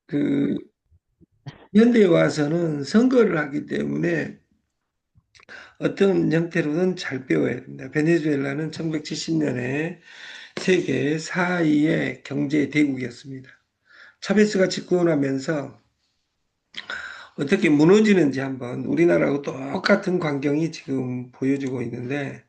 그 현대에 와서는 선거를 하기 때문에 어떤 형태로든 잘 배워야 됩니다. 베네수엘라는 1970년에 세계 4위의 경제 대국이었습니다. 차베스가 집권하면서 어떻게 무너지는지 한번 우리나라하고 똑같은 광경이 지금 보여주고 있는데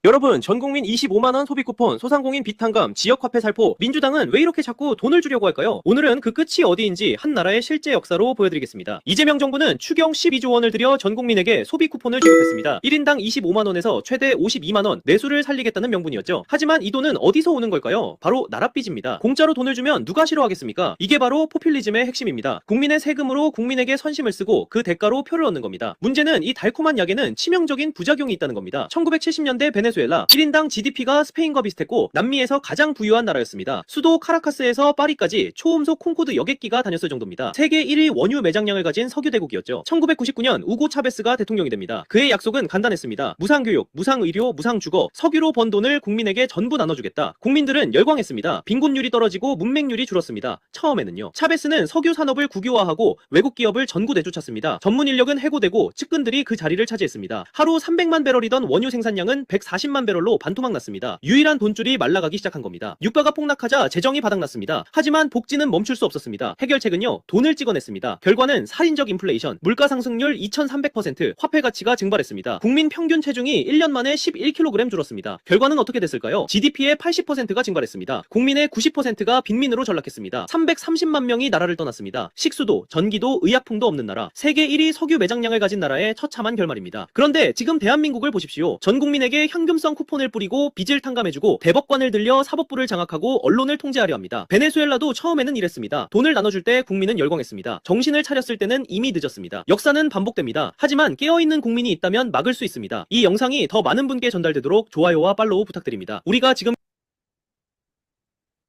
여러분, 전국민 25만 원 소비 쿠폰, 소상공인 비탄감, 지역화폐 살포, 민주당은 왜 이렇게 자꾸 돈을 주려고 할까요? 오늘은 그 끝이 어디인지 한 나라의 실제 역사로 보여드리겠습니다. 이재명 정부는 추경 12조 원을 들여 전 국민에게 소비 쿠폰을 지급했습니다. 1인당 25만 원에서 최대 52만 원, 내수를 살리겠다는 명분이었죠. 하지만 이 돈은 어디서 오는 걸까요? 바로 나랏빚입니다. 공짜로 돈을 주면 누가 싫어하겠습니까? 이게 바로 포퓰리즘의 핵심입니다. 국민의 세금으로 국민에게 선심을 쓰고 그 대가로 표를 얻는 겁니다. 문제는 이 달콤한 약에는 치명적인 부작용이 있다는 겁니다. 1970년대 베네수엘라 1인당 GDP가 스페인과 비슷했고 남미에서 가장 부유한 나라였습니다. 수도 카라카스에서 파리까지 초음속 콩코드 여객기가 다녔을 정도입니다. 세계 1위 원유 매장량을 가진 석유 대국이었죠. 1999년 우고 차베스가 대통령이 됩니다. 그의 약속은 간단했습니다. 무상교육, 무상의료, 무상주거, 석유로 번 돈을 국민에게 전부 나눠주겠다. 국민들은 열광했습니다. 빈곤율이 떨어지고 문맹률이 줄었습니다. 처음에는요. 차베스는 석유 산업을 국유화하고 외국 기업을 전구 내쫓았습니다. 전문 인력은 해고되고 측근들이 그 자리를 차지했습니다. 하루 300만 배럴이던 원유 생산량은 140만 배럴로 반토막 났습니다. 유일한 돈줄이 말라가기 시작한 겁니다. 유가가 폭락하자 재정이 바닥났습니다. 하지만 복지는 멈출 수 없었습니다. 해결책은요, 돈을 찍어냈습니다. 결과는 살인적 인플레이션, 물가 상승률 2300%, 화폐 가치가 증발했습니다. 국민 평균 체중이 1년 만에 11kg 줄었습니다. 결과는 어떻게 됐을까요? GDP의 80%가 증발했습니다. 국민의 90%가 빈민으로 전락했습니다. 330만 명이 나라를 떠났습니다. 식수도, 전기도, 의약품도 없는 나라, 세계 1위 석유 매장량을 가진 나라의 처참한 결말입니다. 그런데 지금 대한민국을 보십시오. 전 국민에게 현금성 쿠폰을 뿌리고 빚을 탕감해주고 대법관을 들려 사법부를 장악하고 언론을 통제하려 합니다. 베네수엘라도 처음에는 이랬습니다. 돈을 나눠줄 때 국민은 열광했습니다. 정신을 차렸을 때는 이미 늦었습니다. 역사는 반복됩니다. 하지만 깨어있는 국민이 있다면 막을 수 있습니다. 이 영상이 더 많은 분께 전달되도록 좋아요와 팔로우 부탁드립니다. 우리가 지금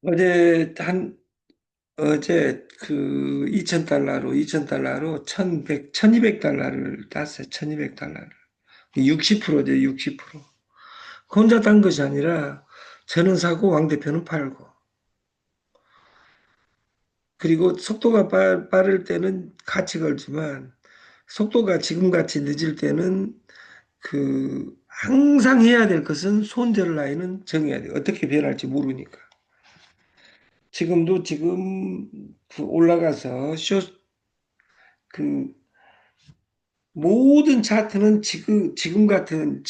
어제 한 어제 그 2,000달러로 1,200달러를 땄어요. 1,200달러를. 60%죠, 60%. 혼자 딴 것이 아니라 저는 사고 왕 대표는 팔고. 그리고 속도가 빠를 때는 같이 걸지만 속도가 지금같이 늦을 때는 항상 해야 될 것은 손절 라인은 정해야 돼요. 어떻게 변할지 모르니까. 지금도 지금 올라가서 그 모든 차트는 지금 같은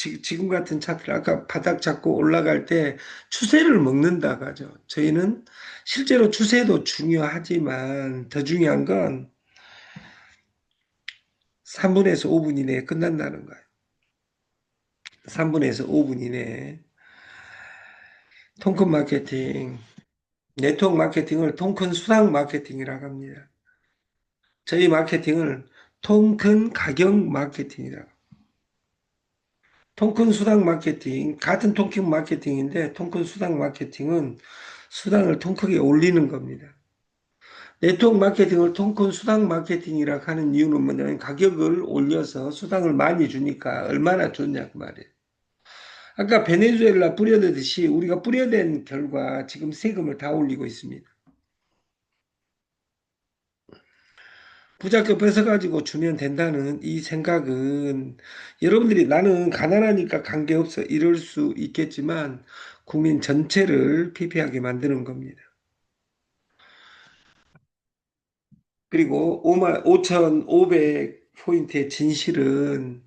차트를 아까 바닥 잡고 올라갈 때 추세를 먹는다고 하죠. 저희는 실제로 추세도 중요하지만 더 중요한 건 3분에서 5분 이내에 끝난다는 거예요. 3분에서 5분 이내에. 통큰 마케팅, 네트워크 마케팅을 통큰 수당 마케팅이라고 합니다. 저희 마케팅을 통큰 가격 마케팅이라고. 통큰 수당 마케팅, 같은 통큰 마케팅인데 통큰 수당 마케팅은 수당을 통 크게 올리는 겁니다. 네트워크 마케팅을 통큰 수당 마케팅이라고 하는 이유는 뭐냐면 가격을 올려서 수당을 많이 주니까 얼마나 좋냐 그 말이에요. 아까 베네수엘라 뿌려대듯이 우리가 뿌려댄 결과 지금 세금을 다 올리고 있습니다. 부자급 뺏어가지고 주면 된다는 이 생각은 여러분들이 나는 가난하니까 관계없어 이럴 수 있겠지만 국민 전체를 피폐하게 만드는 겁니다. 그리고 5,500포인트의 진실은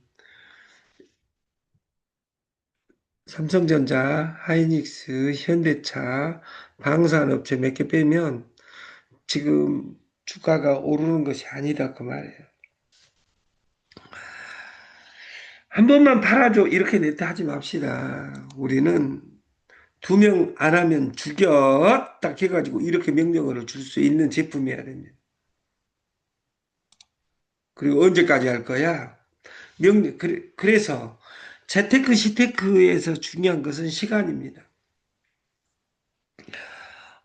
삼성전자, 하이닉스, 현대차, 방산업체 몇 개 빼면 지금 주가가 오르는 것이 아니다 그 말이에요. 한 번만 팔아줘 이렇게 냈다 하지 맙시다. 우리는 2명 안 하면 죽여 딱 해가지고 이렇게 명령어를 줄 수 있는 제품이어야 됩니다. 그리고 언제까지 할 거야? 그래서 재테크 시테크에서 중요한 것은 시간입니다.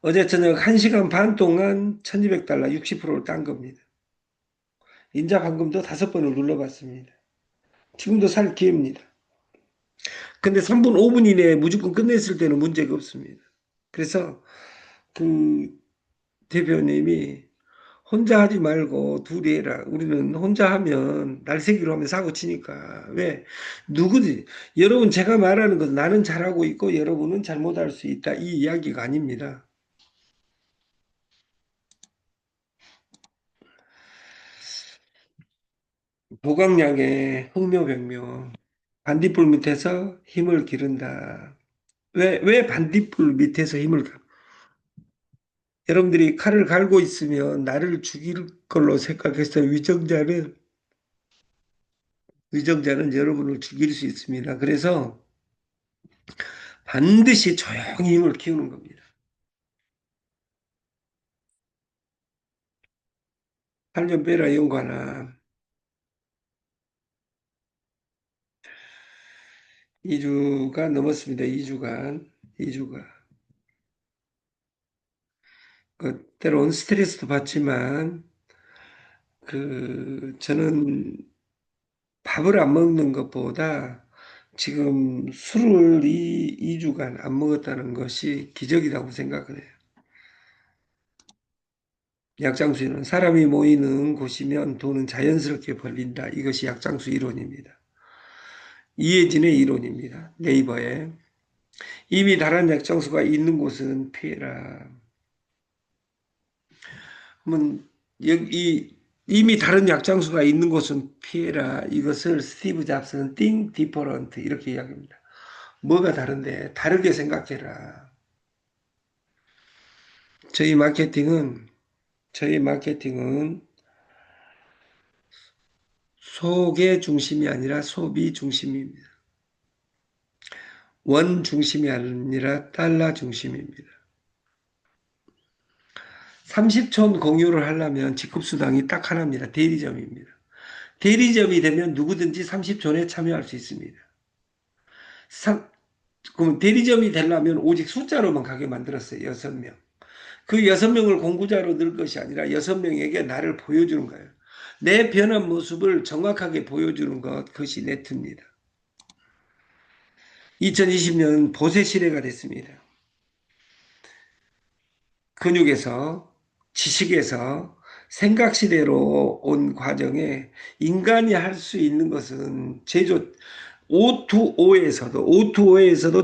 어제 저녁 1시간 반 동안 1200달러 60%를 딴 겁니다. 인자 황금도 5번을 눌러봤습니다. 지금도 살 기회입니다. 근데 3분 5분 이내에 무조건 끝냈을 때는 문제가 없습니다. 그래서 그 대표님이 혼자 하지 말고 둘이 해라. 우리는 혼자 하면 날새기로 하면 사고 치니까. 왜? 누구지? 여러분, 제가 말하는 건 나는 잘하고 있고 여러분은 잘못할 수 있다. 이 이야기가 아닙니다. 보강약의 흥묘백묘. 반딧불 밑에서 힘을 기른다. 왜 반딧불 밑에서 힘을, 여러분들이 칼을 갈고 있으면 나를 죽일 걸로 생각해서 위정자는 여러분을 죽일 수 있습니다. 그래서 반드시 조용히 힘을 키우는 겁니다. 팔년 빼라 연관아. 2주가 넘었습니다. 2주간. 2주가. 때론 스트레스도 받지만, 저는 밥을 안 먹는 것보다 지금 술을 2주간 안 먹었다는 것이 기적이라고 생각을 해요. 약장수는 사람이 모이는 곳이면 돈은 자연스럽게 벌린다. 이것이 약장수 이론입니다. 이해진의 이론입니다. 네이버에. 이미 다른 약장수가 있는 곳은 피해라. 그러면 이미 다른 약장수가 있는 곳은 피해라. 이것을 스티브 잡스는 think different 이렇게 이야기합니다. 뭐가 다른데? 다르게 생각해라. 저희 마케팅은 저희 마케팅은 소개 중심이 아니라 소비 중심입니다. 원 중심이 아니라 달러 중심입니다. 30촌 공유를 하려면 직급수당이 딱 하나입니다. 대리점입니다. 대리점이 되면 누구든지 30촌에 참여할 수 있습니다. 그럼 대리점이 되려면 오직 숫자로만 가게 만들었어요. 6명. 그 6명을 공구자로 넣을 것이 아니라 6명에게 나를 보여주는 거예요. 내 변한 모습을 정확하게 보여주는 것, 그것이 네트입니다. 2020년 보세 시대가 됐습니다. 근육에서, 지식에서 생각 시대로 온 과정에 인간이 할 수 있는 것은 O2O에서도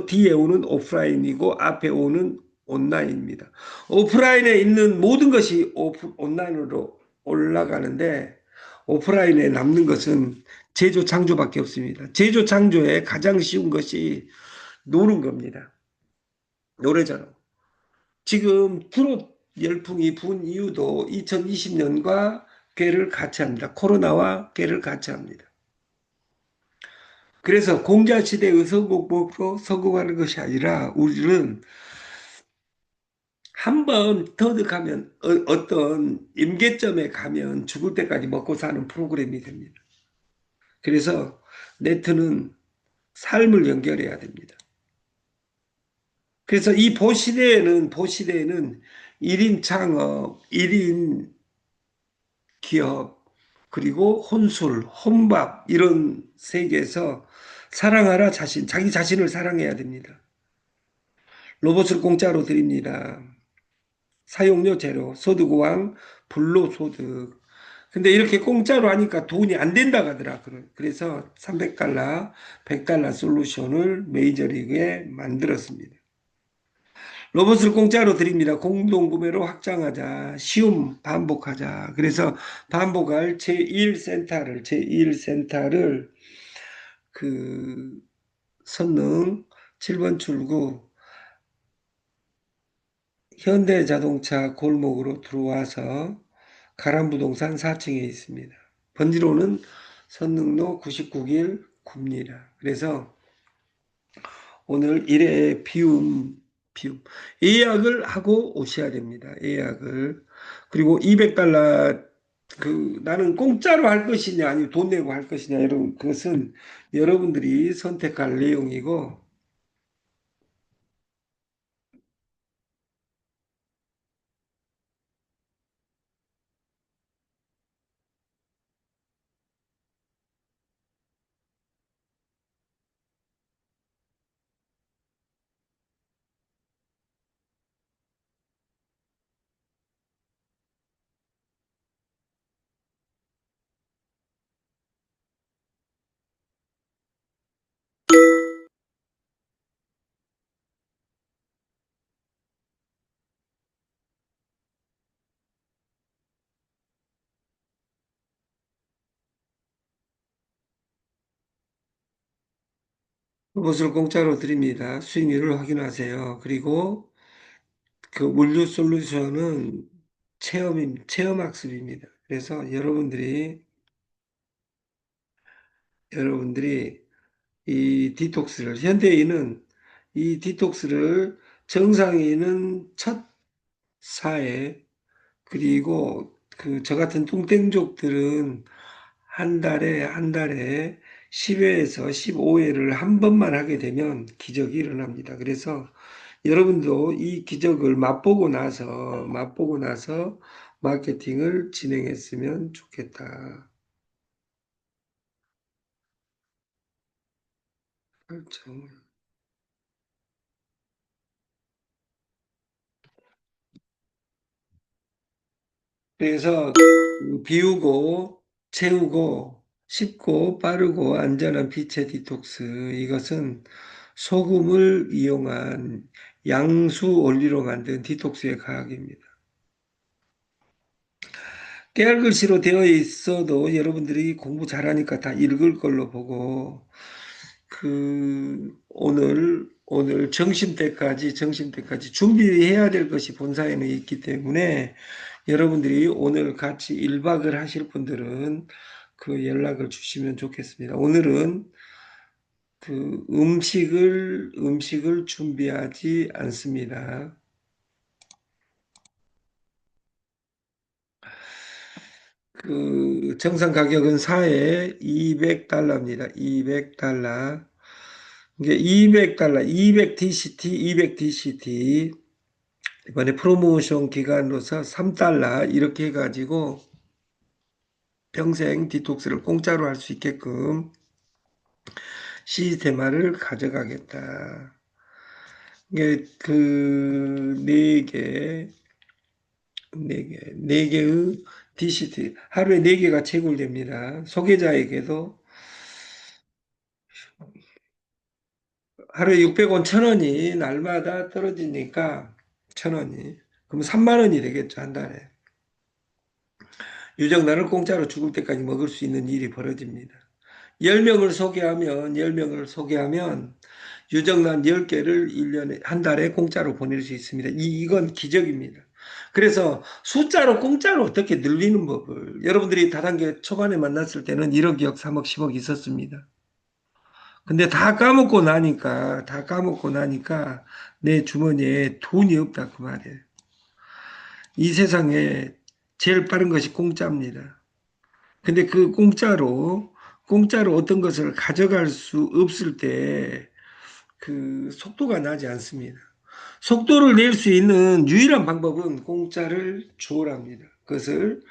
뒤에 오는 오프라인이고 앞에 오는 온라인입니다. 오프라인에 있는 모든 것이 온라인으로 올라가는데 오프라인에 남는 것은 제조 창조밖에 없습니다. 제조 창조에 가장 쉬운 것이 노는 겁니다. 노래자로. 지금 트롯 열풍이 분 이유도 2020년과 궤를 같이 합니다. 코로나와 궤를 같이 합니다. 그래서 공자시대의 선곡법으로 성공하는 것이 아니라 우리는 한 번 터득하면 어떤 임계점에 가면 죽을 때까지 먹고 사는 프로그램이 됩니다. 그래서 네트는 삶을 연결해야 됩니다. 그래서 이 보시대에는 1인 창업, 1인 기업, 그리고 혼술, 혼밥 이런 세계에서 사랑하라 자기 자신을 사랑해야 됩니다. 로봇을 공짜로 드립니다. 사용료 제로, 소득왕, 불로소득. 근데 이렇게 공짜로 하니까 돈이 안 된다 하더라. 그래서 300달러, 100달러 솔루션을 메이저리그에 만들었습니다. 로봇을 공짜로 드립니다. 공동구매로 확장하자. 쉬움 반복하자. 그래서 반복할 제1센터를 그 선릉 7번 출구 현대자동차 골목으로 들어와서 가람부동산 4층에 있습니다. 번지로는 선릉로 99길 굽니다. 그래서 오늘 일회 비움. 예약을 하고 오셔야 됩니다. 예약을. 그리고 200달러, 나는 공짜로 할 것이냐, 아니면 돈 내고 할 것이냐, 여러분, 그것은 여러분들이 선택할 내용이고, 로봇을 공짜로 드립니다. 수익률을 확인하세요. 그리고 그 물류 솔루션은 체험학습입니다. 그래서 여러분들이 이 디톡스를, 현대인은 이 디톡스를 정상인은 첫 사회, 그리고 그 저 같은 뚱땡족들은 한 달에 10회에서 15회를 한 번만 하게 되면 기적이 일어납니다. 그래서 여러분도 이 기적을 맛보고 나서 마케팅을 진행했으면 좋겠다. 그렇죠. 그래서 비우고 채우고 쉽고 빠르고 안전한 빛의 디톡스, 이것은 소금을 이용한 양수 원리로 만든 디톡스의 과학입니다. 깨알 글씨로 되어 있어도 여러분들이 공부 잘하니까 다 읽을 걸로 보고, 오늘 점심 때까지 준비해야 될 것이 본사에는 있기 때문에, 여러분들이 오늘 같이 1박을 하실 분들은 그 연락을 주시면 좋겠습니다. 오늘은 그 음식을 준비하지 않습니다. 그 정상 가격은 4에 $200입니다. $200. 이게 $200, 200DCT, 200DCT. 이번에 프로모션 기간으로서 $3 이렇게 해가지고 평생 디톡스를 공짜로 할 수 있게끔 시스테마를 가져가겠다. 이게 그 네 개의 DCT 하루에 4개가 채굴됩니다. 소개자에게도 하루에 600원, 1,000원이 날마다 떨어지니까 1,000원이 그럼 3만 원이 되겠죠, 한 달에. 유정란을 공짜로 죽을 때까지 먹을 수 있는 일이 벌어집니다. 10명을 소개하면 유정란 10개를 1년에, 한 달에 공짜로 보낼 수 있습니다. 이건 기적입니다. 그래서 숫자로 공짜로 어떻게 늘리는 법을, 여러분들이 다단계 초반에 만났을 때는 1억, 2억, 3억, 10억 있었습니다. 근데 다 까먹고 나니까 내 주머니에 돈이 없다 그 말이에요. 이 세상에 제일 빠른 것이 공짜입니다. 근데 그 공짜로 어떤 것을 가져갈 수 없을 때 그 속도가 나지 않습니다. 속도를 낼 수 있는 유일한 방법은 공짜를 줘랍니다. 그것을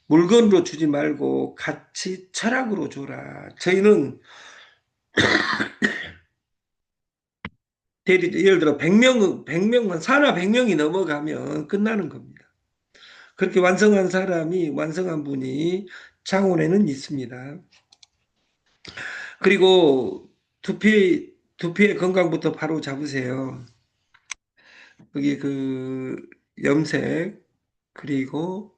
물건으로 주지 말고 가치 철학으로 줘라. 저희는 예를 들어 100명, 산하 100명이 넘어가면 끝나는 겁니다. 그렇게 완성한 분이 창원에는 있습니다. 그리고 두피의 건강부터 바로 잡으세요. 여기 그 염색, 그리고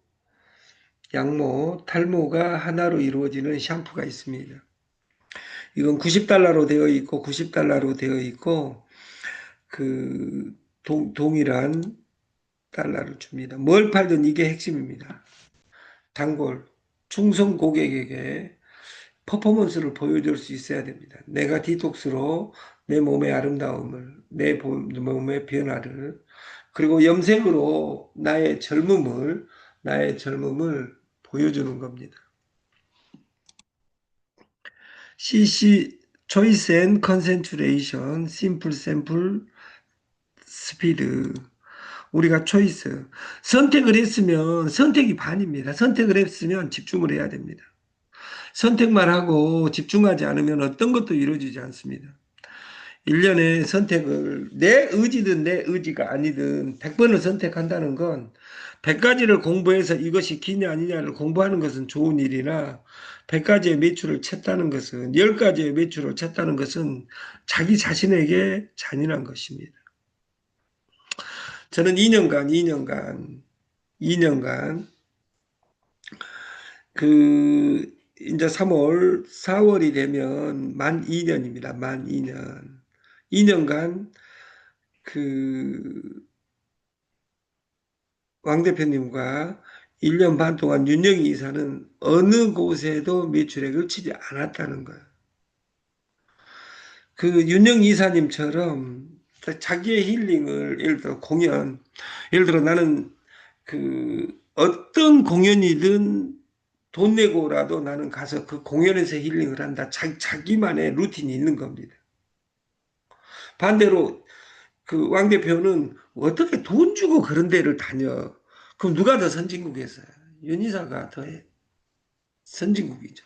양모, 탈모가 하나로 이루어지는 샴푸가 있습니다. 이건 $90 되어 있고, 그 동일한 달러를 줍니다. 뭘 팔든 이게 핵심입니다. 단골, 충성 고객에게 퍼포먼스를 보여줄 수 있어야 됩니다. 내가 디톡스로 내 몸의 아름다움을, 몸의 변화를, 그리고 염색으로 나의 젊음을 보여주는 겁니다. CC, Choice and Concentration, Simple Sample, Speed. 우리가 초이스. 선택이 반입니다. 선택을 했으면 집중을 해야 됩니다. 선택만 하고 집중하지 않으면 어떤 것도 이루어지지 않습니다. 1년에 선택을 내 의지든 내 의지가 아니든 100번을 선택한다는 건 100가지를 공부해서 이것이 기냐 아니냐를 공부하는 것은 좋은 일이나 100가지의 매출을 챘다는 것은 10가지의 매출을 챘다는 것은 자기 자신에게 잔인한 것입니다. 저는 2년간 그 이제 3월, 4월이 되면 만 2년입니다. 만 2년. 2년간 그 왕 대표님과 1년 반 동안 윤영희 이사는 어느 곳에도 매출액을 치지 않았다는 거예요. 그 윤영희 이사님처럼 자기의 힐링을 예를 들어 공연, 예를 들어 나는 그 어떤 공연이든 돈 내고라도 나는 가서 그 공연에서 힐링을 한다. 자기만의 루틴이 있는 겁니다. 반대로 그 왕 대표는 어떻게 돈 주고 그런 데를 다녀? 그럼 누가 더 선진국이었어요? 윤희사가 더 선진국이죠.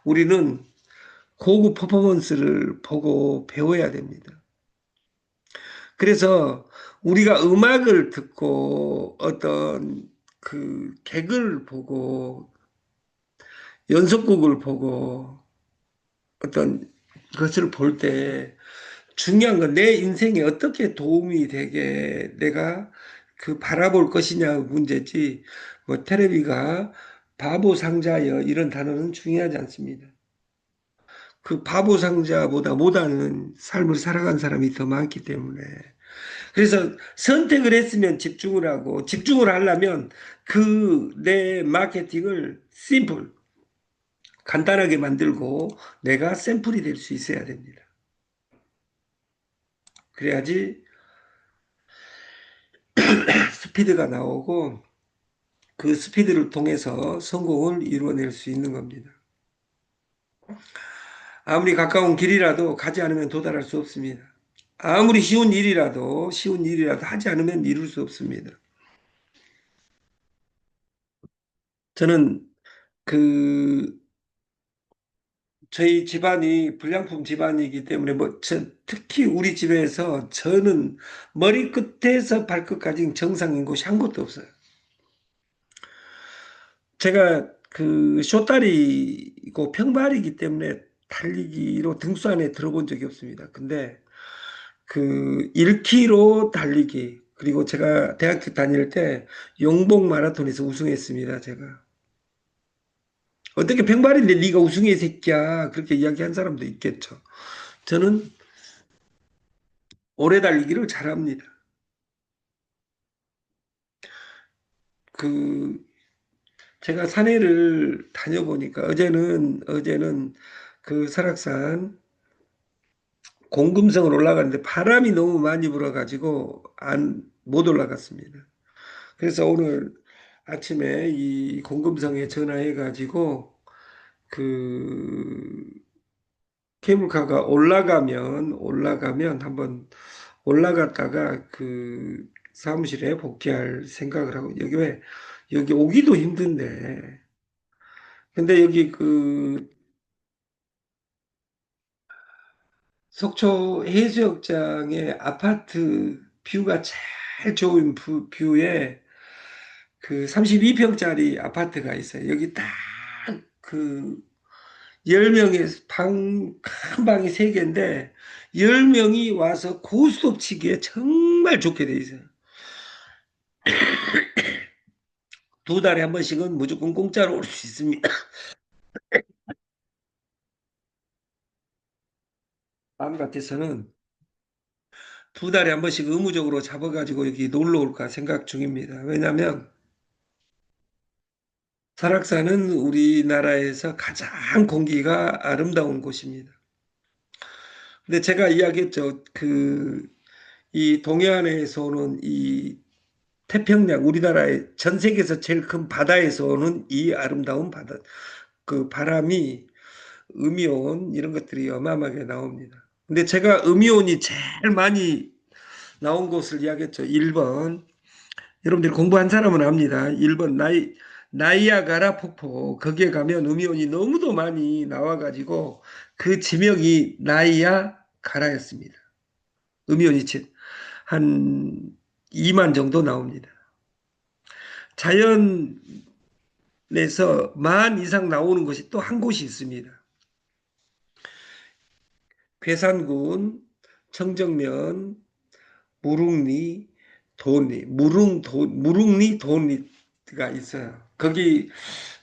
우리는 고급 퍼포먼스를 보고 배워야 됩니다. 그래서 우리가 음악을 듣고 어떤 그 개그를 보고 연속극을 보고 어떤 것을 볼 때 중요한 건 내 인생에 어떻게 도움이 되게 내가 그 바라볼 것이냐 문제지 뭐 테레비가 바보 상자여 이런 단어는 중요하지 않습니다. 그 바보 상자보다 못하는 삶을 살아간 사람이 더 많기 때문에 그래서 선택을 했으면 집중을 하고 집중을 하려면 그 내 마케팅을 심플 간단하게 만들고 내가 샘플이 될 수 있어야 됩니다. 그래야지 스피드가 나오고 그 스피드를 통해서 성공을 이루어낼 수 있는 겁니다. 아무리 가까운 길이라도 가지 않으면 도달할 수 없습니다. 아무리 쉬운 일이라도 하지 않으면 이룰 수 없습니다. 저는 그 저희 집안이 불량품 집안이기 때문에 특히 우리 집에서 저는 머리끝에서 발끝까지 정상인 곳이 한 곳도 없어요. 제가 그 쇼다리고 평발이기 때문에 달리기로 등수 안에 들어본 적이 없습니다. 근데 그 1km 달리기 그리고 제가 대학교 다닐 때 용복 마라톤에서 우승했습니다. 제가 어떻게 평발인데 네가 우승해 새끼야 그렇게 이야기한 사람도 있겠죠. 저는 오래 달리기를 잘합니다. 그 제가 산에를 다녀보니까 어제는 그 설악산 공금성을 올라가는데 바람이 너무 많이 불어가지고 못 올라갔습니다. 그래서 오늘 아침에 이 공금성에 전화해가지고 그 케이블카가 올라가면 한번 올라갔다가 그 사무실에 복귀할 생각을 하고 여기 오기도 힘든데 근데 여기 그 속초 해수욕장의 아파트 뷰가 제일 좋은 뷰에 그 32평짜리 아파트가 있어요. 여기 딱 그 10명의 큰 방이 3개인데 10명이 와서 고스톱 치기에 정말 좋게 돼 있어요. 2달에 한 번씩은 무조건 공짜로 올 수 있습니다. 마음 같아서는 2달에 한 번씩 의무적으로 잡아가지고 여기 놀러 올까 생각 중입니다. 왜냐하면 설악산은 우리나라에서 가장 공기가 아름다운 곳입니다. 근데 제가 이야기했죠. 이 동해안에서 오는 이 태평양, 우리나라의 전 세계에서 제일 큰 바다에서 오는 이 아름다운 바다, 그 바람이 음이온 이런 것들이 어마어마하게 나옵니다. 근데 제가 음이온이 제일 많이 나온 곳을 이야기했죠. 1번. 여러분들이 공부한 사람은 압니다. 1번 나이아가라 폭포. 거기에 가면 음이온이 너무도 많이 나와가지고 그 지명이 나이아가라였습니다. 음이온이 한 2만 정도 나옵니다. 자연에서 만 이상 나오는 곳이 또 한 곳이 있습니다. 괴산군, 청정면, 무릉리, 무릉리, 도리가 있어요. 거기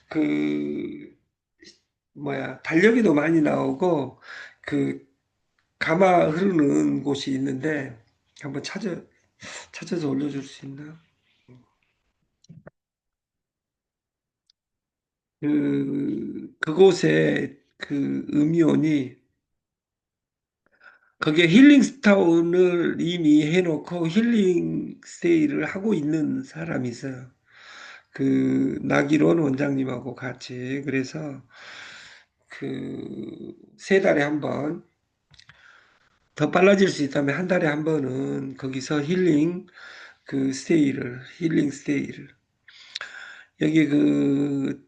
그 달력에도 많이 나오고, 그, 가마 흐르는 곳이 있는데, 한번 찾아서 올려줄 수 있나? 그곳에 그 음이온이, 거기에 힐링스타운을 이미 해놓고 힐링 스테이를 하고 있는 사람이 있어요. 그, 나기론 원장님하고 같이. 그래서 그, 세 달에 한 번, 더 빨라질 수 있다면 한 달에 한 번은 거기서 힐링 스테이를. 여기 그,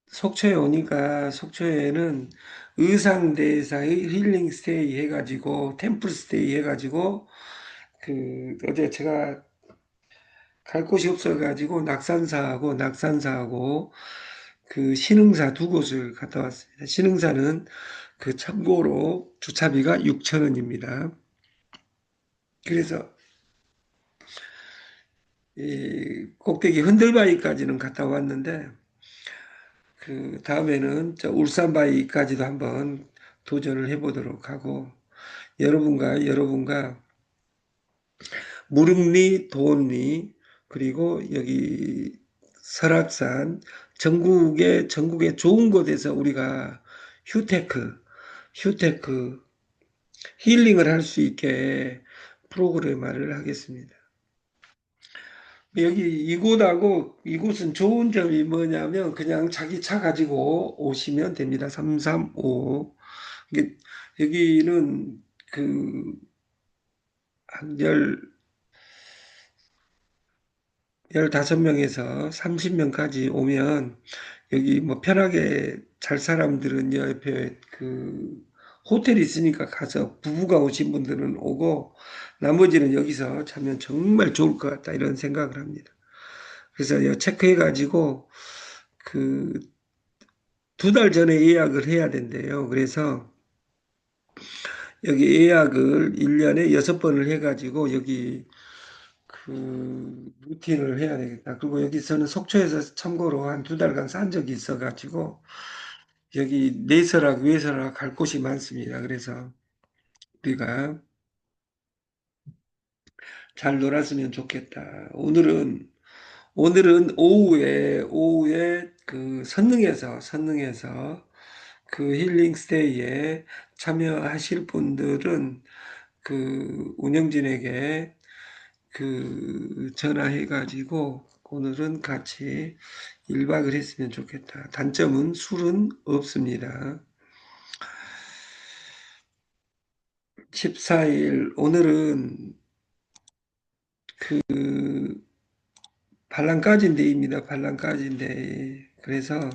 속초에 오니까 속초에는 의상대사의 힐링 스테이 해가지고, 템플 스테이 해가지고, 어제 제가 갈 곳이 없어가지고 낙산사하고 그 신흥사 두 곳을 갔다 왔습니다. 신흥사는 그 참고로 주차비가 6천 원입니다. 그래서 이 꼭대기 흔들바위까지는 갔다 왔는데 그 다음에는 저 울산바위까지도 한번 도전을 해보도록 하고 여러분과 무릉리, 도원리 그리고 여기 설악산 전국의 좋은 곳에서 우리가 휴테크 힐링을 할 수 있게 프로그램화를 하겠습니다. 여기 이곳은 좋은 점이 뭐냐면 그냥 자기 차 가지고 오시면 됩니다. 335. 이게 여기는 그 한 15명에서 30명까지 오면 여기 뭐 편하게 잘 사람들은 옆에 그 호텔이 있으니까 가서 부부가 오신 분들은 오고 나머지는 여기서 자면 정말 좋을 것 같다 이런 생각을 합니다. 그래서 체크해 가지고 그 2달 전에 예약을 해야 된대요. 그래서 여기 예약을 1년에 6번을 해 가지고 여기 그 루틴을 해야 되겠다. 그리고 여기서는 속초에서 참고로 한 2달간 산 적이 있어 가지고 여기 내설악 외설악 갈 곳이 많습니다. 그래서 우리가 잘 놀았으면 좋겠다. 오늘은 오후에 그 선릉에서 그 힐링 스테이에 참여하실 분들은 그 운영진에게 그 전화해 가지고 오늘은 같이 1박을 했으면 좋겠다. 단점은 술은 없습니다. 14일 오늘은 그 반란까지인데입니다. 반란까지인데 그래서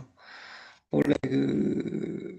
원래 그